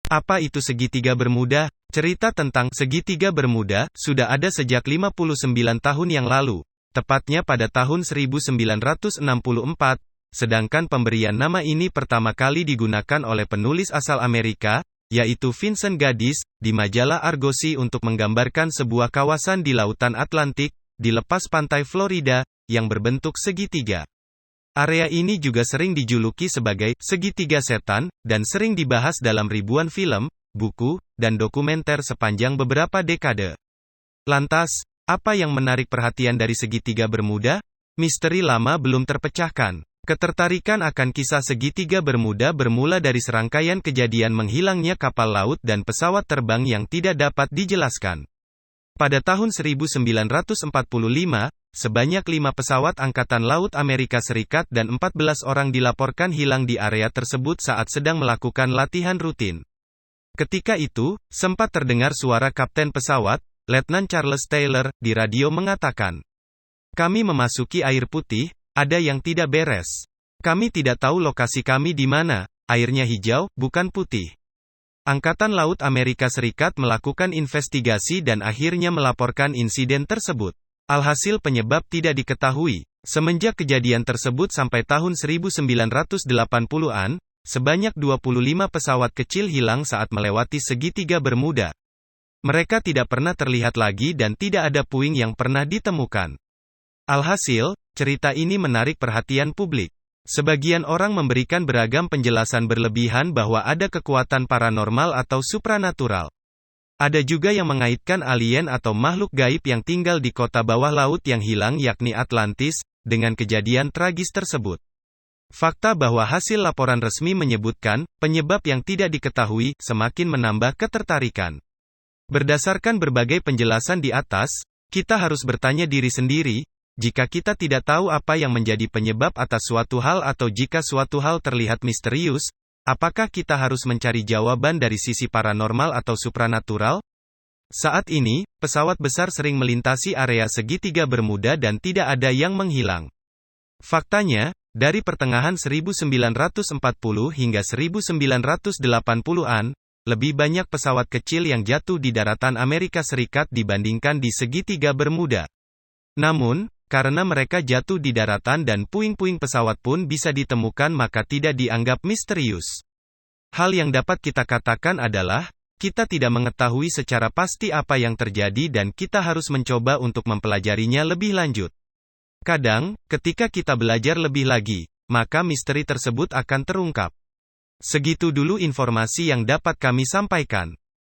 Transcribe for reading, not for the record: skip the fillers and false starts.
Apa itu segitiga Bermuda? Cerita tentang segitiga Bermuda sudah ada sejak 59 tahun yang lalu, tepatnya pada tahun 1964, sedangkan pemberian nama ini pertama kali digunakan oleh penulis asal Amerika, yaitu Vincent Gaddis, di majalah Argosy untuk menggambarkan sebuah kawasan di Lautan Atlantik, di lepas pantai Florida, yang berbentuk segitiga. Area ini juga sering dijuluki sebagai segitiga setan, dan sering dibahas dalam ribuan film, buku, dan dokumenter sepanjang beberapa dekade. Lantas, apa yang menarik perhatian dari segitiga Bermuda? Misteri lama belum terpecahkan. Ketertarikan akan kisah segitiga Bermuda bermula dari serangkaian kejadian menghilangnya kapal laut dan pesawat terbang yang tidak dapat dijelaskan. Pada tahun 1945, sebanyak 5 pesawat Angkatan Laut Amerika Serikat dan 14 orang dilaporkan hilang di area tersebut saat sedang melakukan latihan rutin. Ketika itu, sempat terdengar suara kapten pesawat, Letnan Charles Taylor, di radio mengatakan, "Kami memasuki air putih, ada yang tidak beres. Kami tidak tahu lokasi kami di mana, airnya hijau, bukan putih." Angkatan Laut Amerika Serikat melakukan investigasi dan akhirnya melaporkan insiden tersebut. Alhasil penyebab tidak diketahui. Semenjak kejadian tersebut sampai tahun 1980-an, sebanyak 25 pesawat kecil hilang saat melewati segitiga Bermuda. Mereka tidak pernah terlihat lagi dan tidak ada puing yang pernah ditemukan. Alhasil, cerita ini menarik perhatian publik. Sebagian orang memberikan beragam penjelasan berlebihan bahwa ada kekuatan paranormal atau supranatural. Ada juga yang mengaitkan alien atau makhluk gaib yang tinggal di kota bawah laut yang hilang yakni Atlantis, dengan kejadian tragis tersebut. Fakta bahwa hasil laporan resmi menyebutkan, penyebab yang tidak diketahui, semakin menambah ketertarikan. Berdasarkan berbagai penjelasan di atas, kita harus bertanya diri sendiri, jika kita tidak tahu apa yang menjadi penyebab atas suatu hal atau jika suatu hal terlihat misterius, apakah kita harus mencari jawaban dari sisi paranormal atau supranatural? Saat ini, pesawat besar sering melintasi area segitiga Bermuda dan tidak ada yang menghilang. Faktanya, dari pertengahan 1940 hingga 1980-an, lebih banyak pesawat kecil yang jatuh di daratan Amerika Serikat dibandingkan di segitiga Bermuda. Namun, karena mereka jatuh di daratan dan puing-puing pesawat pun bisa ditemukan maka tidak dianggap misterius. Hal yang dapat kita katakan adalah, kita tidak mengetahui secara pasti apa yang terjadi dan kita harus mencoba untuk mempelajarinya lebih lanjut. Kadang, ketika kita belajar lebih lagi, maka misteri tersebut akan terungkap. Segitu dulu informasi yang dapat kami sampaikan.